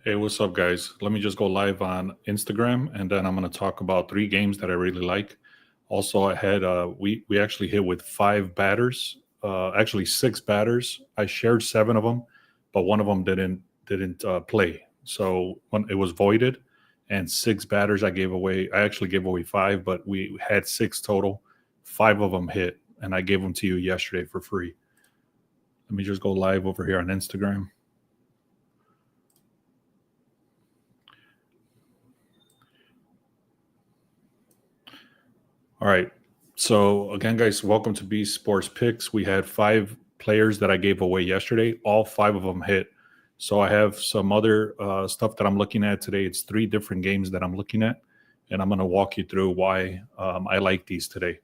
Hey, what's up, guys? Let me just go live on Instagram, and then I'm going to talk about three games that I really like. Also, I had we actually hit with five batters, actually six batters. I shared seven of them, but one of them didn't play, so when it was voided, and six batters I gave away. I actually gave away five, but we had six total. Five of them hit, and I gave them to you yesterday for free. Let me just go live over here on Instagram. All right. So again, guys, welcome to B Sports Picks. We had five players that I gave away yesterday. All five of them hit. So I have some other stuff that I'm looking at today. It's three different games that I'm looking at, and I'm going to walk you through why I like these today.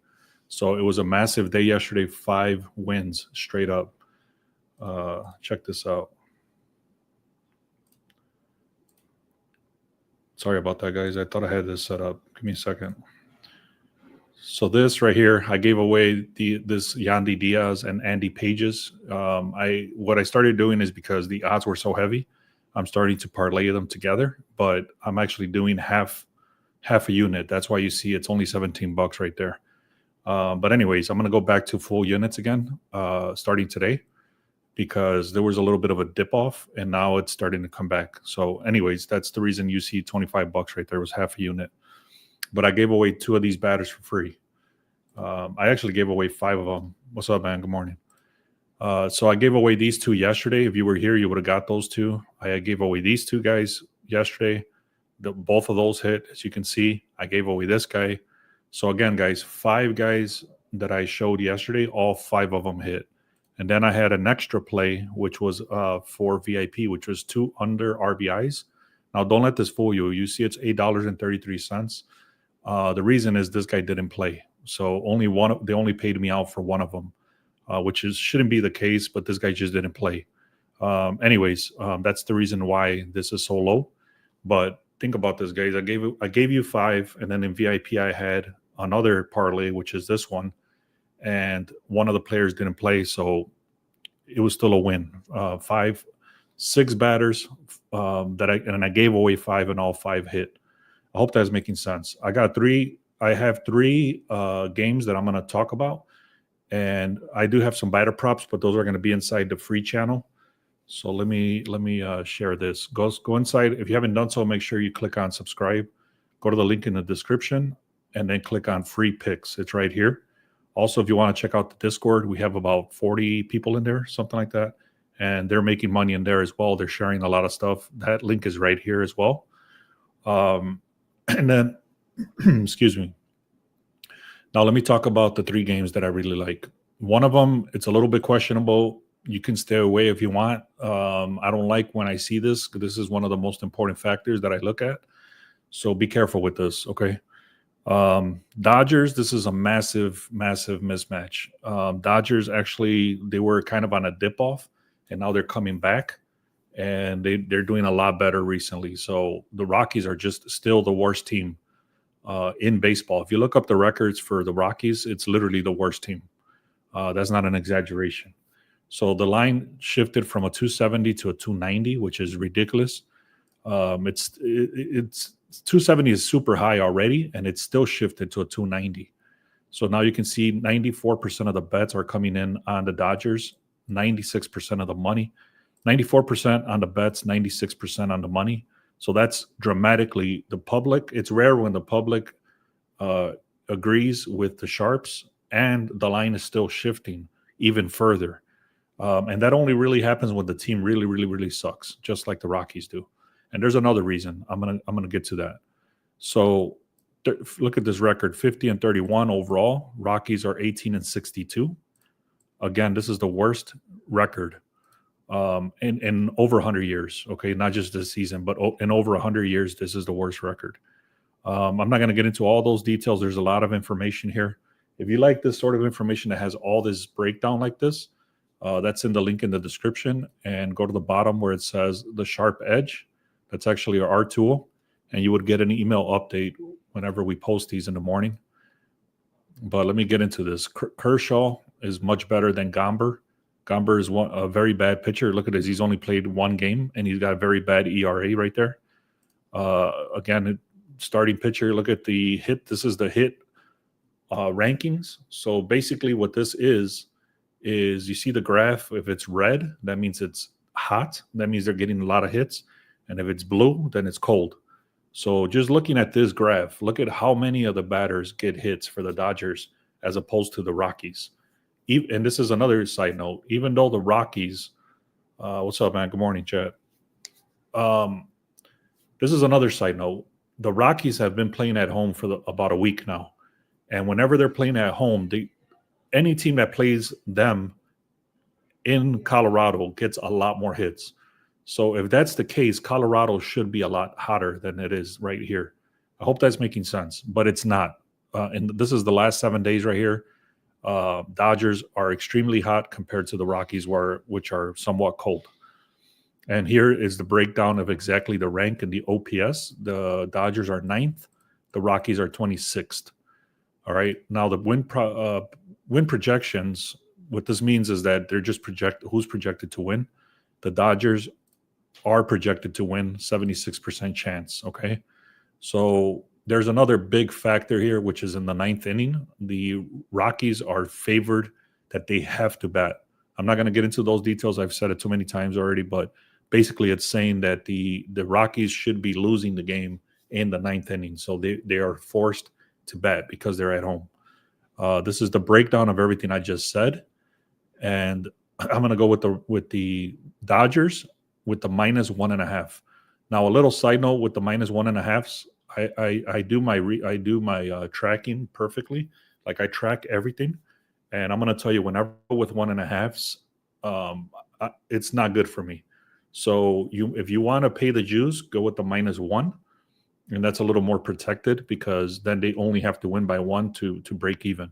So it was a massive day yesterday. Five wins straight up. Check this out. Sorry about that, guys. I thought I had this set up. Give me a second. So this right here, I gave away this Yandy Diaz and Andy Pages. What I started doing is because the odds were so heavy, I'm starting to parlay them together. But I'm actually doing half a unit. That's why you see it's only $17 right there. But anyways, I'm gonna go back to full units again, starting today, because there was a little bit of a dip off, and now it's starting to come back. So, anyways, that's the reason you see $25 right there was half a unit. But I gave away two of these batters for free. I actually gave away five of them. What's up, man? Good morning. So I gave away these two yesterday. If you were here, you would have got those two. I gave away these two guys yesterday. Both of those hit, as you can see. I gave away this guy. So again, guys, five guys that I showed yesterday, all five of them hit. And then I had an extra play, which was for VIP, which was two under RBIs. Now, don't let this fool you. You see it's $8.33. The reason is this guy didn't play. So they only paid me out for one of them, which shouldn't be the case, but this guy just didn't play. Anyways, that's the reason why this is so low. But think about this, guys. I gave you five, and then in VIP I had another parlay, which is this one, and one of the players didn't play, so it was still a win. Six batters and I gave away five, and all five hit. I hope that's making sense. I have three games that I'm going to talk about, and I do have some batter props, but those are going to be inside the free channel. So let me share this. Go inside. If you haven't done so, make sure you click on subscribe. Go to the link in the description, and then click on free picks. It's right here. Also, if you want to check out the Discord, we have about 40 people in there, something like that, and they're making money in there as well. They're sharing a lot of stuff. That link is right here as well. And then, excuse me. Now, let me talk about the three games that I really like. One of them, it's a little bit questionable. You can stay away if you want. I don't like when I see this, because this is one of the most important factors that I look at. So be careful with this, okay? Dodgers, this is a massive, massive mismatch. Dodgers, actually, they were kind of on a dip off, and now they're coming back. And they're doing a lot better recently. So the Rockies are just still the worst team in baseball. If you look up the records for the Rockies, it's literally the worst team. That's not an exaggeration. So the line shifted from a 270 to a 290, which is ridiculous. It's 270 is super high already, and it's still shifted to a 290. So now you can see 94% of the bets are coming in on the Dodgers, 96% of the money. 94% on the bets, 96% on the money. So that's dramatically the public. It's rare when the public agrees with the sharps and the line is still shifting even further. And that only really happens when the team really, really, really sucks, just like the Rockies do. And there's another reason. I'm gonna get to that. So look at this record: 50-31 overall. Rockies are 18-62. Again, this is the worst record in over 100 years. Okay, not just this season, but in over 100 years, this is the worst record. I'm not going to get into all those details. There's a lot of information here. If you like this sort of information that has all this breakdown like this, that's in the link in the description. And go to the bottom where it says the Sharp Edge. That's actually our tool, and you would get an email update whenever we post these in the morning. But let me get into this. Kershaw is much better than Gomber. Gomber is a very bad pitcher. Look at this. He's only played one game, and he's got a very bad ERA right there. Again, starting pitcher. Look at the hit. This is the hit rankings. So basically what this is you see the graph. If it's red, that means it's hot. That means they're getting a lot of hits. And if it's blue, then it's cold. So just looking at this graph, look at how many of the batters get hits for the Dodgers as opposed to the Rockies. And this is another side note. Even though the Rockies, what's up, man? Good morning, Chad. This is another side note. The Rockies have been playing at home for about a week now. And whenever they're playing at home, any team that plays them in Colorado gets a lot more hits. So if that's the case, Colorado should be a lot hotter than it is right here. I hope that's making sense, but it's not. And this is the last 7 days right here. Dodgers are extremely hot compared to the Rockies, which are somewhat cold. And here is the breakdown of exactly the rank and the OPS. The Dodgers are 9th. The Rockies are 26th. All right. Now the win projections, what this means is that they're just who's projected to win. The Dodgers are projected to win, 76% chance. Okay. So there's another big factor here, which is in the 9th inning. The Rockies are favored that they have to bat. I'm not going to get into those details. I've said it too many times already, but basically it's saying that the Rockies should be losing the game in the 9th inning. So they are forced to bat because they're at home. This is the breakdown of everything I just said. And I'm going to go with the Dodgers with the -1.5. Now, a little side note with the -1.5s, I do my tracking perfectly. Like I track everything, and I'm going to tell you whenever with 1.5s, it's not good for me. So if you want to pay the Jews, go with the -1, and that's a little more protected because then they only have to win by 1 to break even.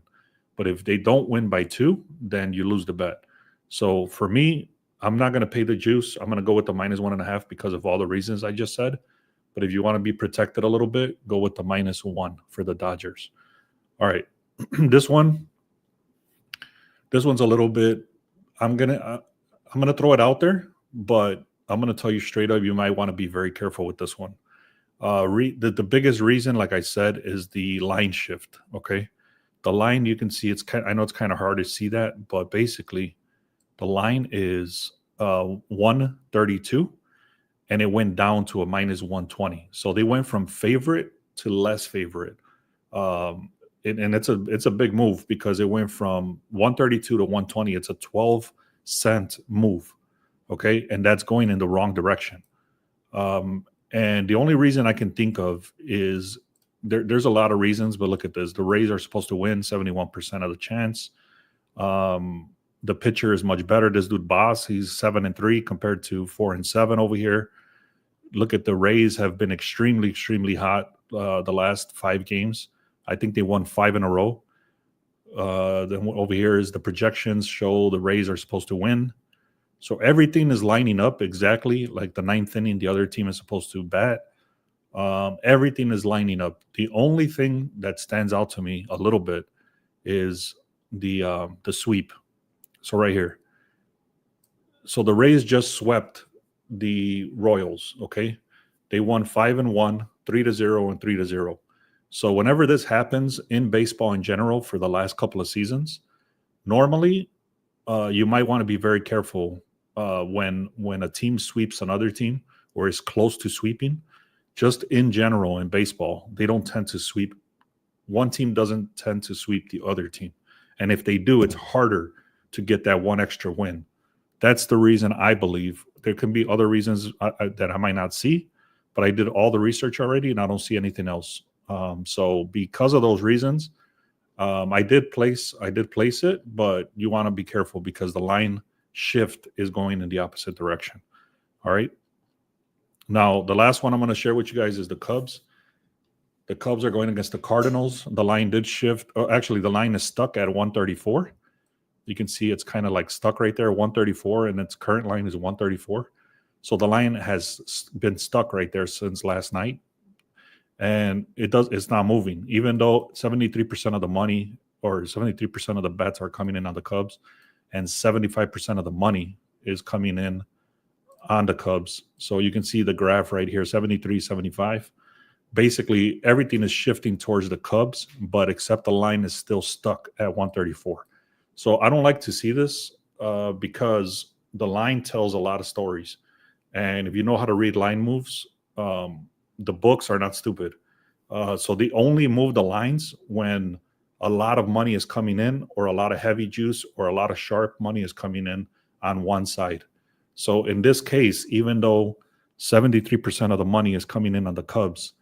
But if they don't win by 2, then you lose the bet. So for me, I'm not going to pay the juice. I'm going to go with the -1.5 because of all the reasons I just said. But if you want to be protected a little bit, go with the -1 for the Dodgers. All right. This one's a little bit, I'm gonna throw it out there, but I'm gonna tell you straight up, you might want to be very careful with this one. The biggest reason, like I said, is the line shift. Okay, the line, you can see I know it's kind of hard to see that, but basically the line is 132, and it went down to a -120. So they went from favorite to less favorite. And it's a big move because it went from 132 to 120. It's a 12-cent move, okay? And that's going in the wrong direction. And the only reason I can think of is there's a lot of reasons, but look at this. The Rays are supposed to win 71% of the chance. The pitcher is much better. This dude Boss, he's 7-3 compared to 4-7 over here. Look at the Rays have been extremely, extremely hot the last 5 games. I think they won 5 in a row. Then over here is the projections show the Rays are supposed to win. So everything is lining up exactly like the 9th inning. The other team is supposed to bat. Everything is lining up. The only thing that stands out to me a little bit is the sweep. So right here. So the Rays just swept the Royals. Okay, they won 5-1, 3-0, and 3-0. So whenever this happens in baseball in general for the last couple of seasons, normally you might want to be very careful when a team sweeps another team or is close to sweeping. Just in general in baseball, they don't tend to sweep. One team doesn't tend to sweep the other team. And if they do, it's harder to get that one extra win. That's the reason I believe. There can be other reasons that I might not see, but I did all the research already and I don't see anything else. So because of those reasons, I did place it, but you want to be careful because the line shift is going in the opposite direction. All right. Now, the last one I'm going to share with you guys is the Cubs. The Cubs are going against the Cardinals. The line did shift. Actually, the line is stuck at 134. You can see it's kind of like stuck right there, 134, and its current line is 134. So the line has been stuck right there since last night. And it's not moving, even though 73% of the money or 73% of the bets are coming in on the Cubs. and 75% of the money is coming in on the Cubs. So you can see the graph right here, 73, 75. Basically, everything is shifting towards the Cubs, but except the line is still stuck at 134. So I don't like to see this because the line tells a lot of stories. And if you know how to read line moves, the books are not stupid. So they only move the lines when a lot of money is coming in, or a lot of heavy juice, or a lot of sharp money is coming in on one side. So in this case, even though 73% of the money is coming in on the Cubs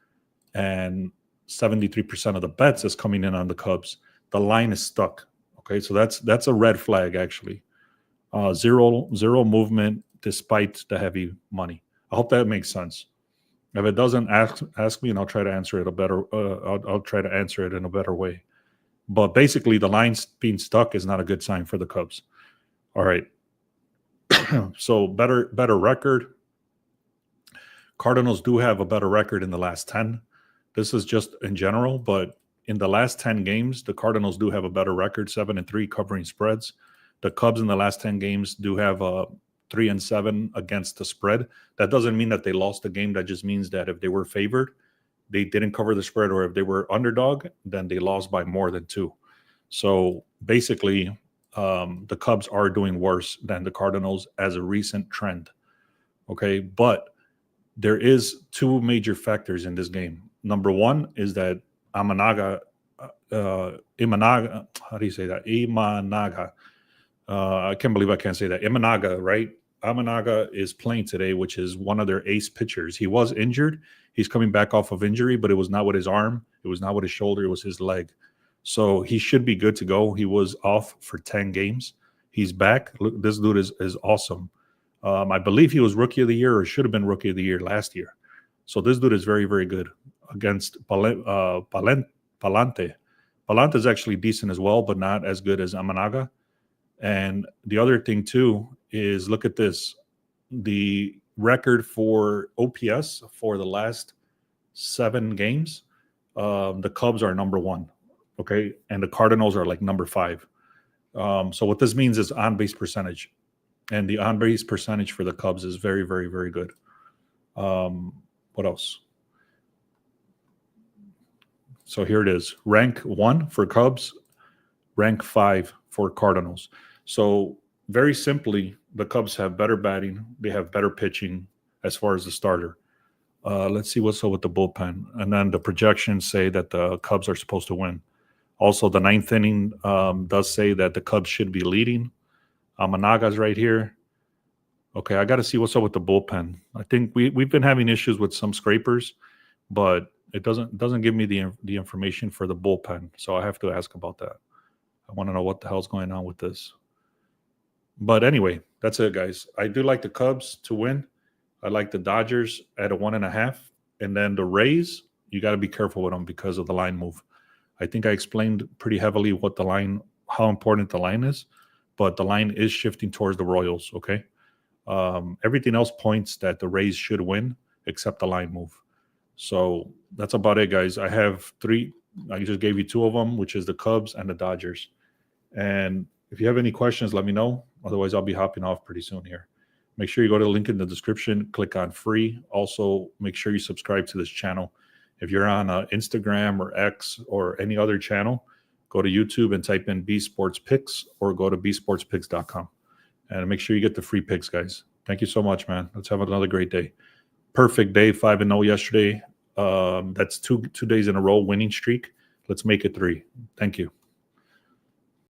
and 73% of the bets is coming in on the Cubs, the line is stuck. Okay, so that's a red flag actually. Zero movement despite the heavy money. I hope that makes sense. If it doesn't, ask me, and I'll try to answer it I'll try to answer it in a better way. But basically, the line being stuck is not a good sign for the Cubs. All right. So better record. Cardinals do have a better record in the last 10. This is just in general, but in the last 10 games, the Cardinals do have a better record, 7-3 covering spreads. The Cubs in the last 10 games do have a 3-7 against the spread. That doesn't mean that they lost the game. That just means that if they were favored, they didn't cover the spread, or if they were underdog, then they lost by more than 2. So basically, the Cubs are doing worse than the Cardinals as a recent trend. Okay, but there is 2 major factors in this game. Number one is that Imanaga, how do you say that? Imanaga. I can't believe I can't say that. Imanaga, right? Imanaga is playing today, which is one of their ace pitchers. He was injured. He's coming back off of injury, but it was not with his arm. It was not with his shoulder. It was his leg. So he should be good to go. He was off for 10 games. He's back. Look, this dude is awesome. I believe he was Rookie of the Year, or should have been Rookie of the Year last year. So this dude is very, very good against Palante. Palante is actually decent as well, but not as good as Imanaga. And the other thing, too, is look at this. The record for OPS for the last 7 games, the Cubs are number 1, okay? And the Cardinals are like number 5. So what this means is on-base percentage. And the on-base percentage for the Cubs is very, very, very good. What else? So here it is. Rank 1 for Cubs, rank 5 for Cardinals. So very simply, the Cubs have better batting. They have better pitching as far as the starter. Let's see what's up with the bullpen. And then the projections say that the Cubs are supposed to win. Also, the 9th inning does say that the Cubs should be leading. Amanaga's right here. Okay, I got to see what's up with the bullpen. I think we've been having issues with some scrapers, but it doesn't give me the information for the bullpen. So I have to ask about that. I want to know what the hell's going on with this. But anyway, that's it, guys. I do like the Cubs to win. I like the Dodgers at a 1.5. And then the Rays, you got to be careful with them because of the line move. I think I explained pretty heavily how important the line is, but the line is shifting towards the Royals, okay? Everything else points that the Rays should win except the line move. So that's about it, guys. I have 3. I just gave you 2 of them, which is the Cubs and the Dodgers. And if you have any questions, let me know. Otherwise, I'll be hopping off pretty soon here. Make sure you go to the link in the description, click on free. Also, make sure you subscribe to this channel. If you're on Instagram or X or any other channel, go to YouTube and type in B Sports Picks, or go to bsportspicks.com. And make sure you get the free picks, guys. Thank you so much, man. Let's have another great day. Perfect day, 5-0 yesterday. That's two days in a row winning streak. Let's make it 3. Thank you.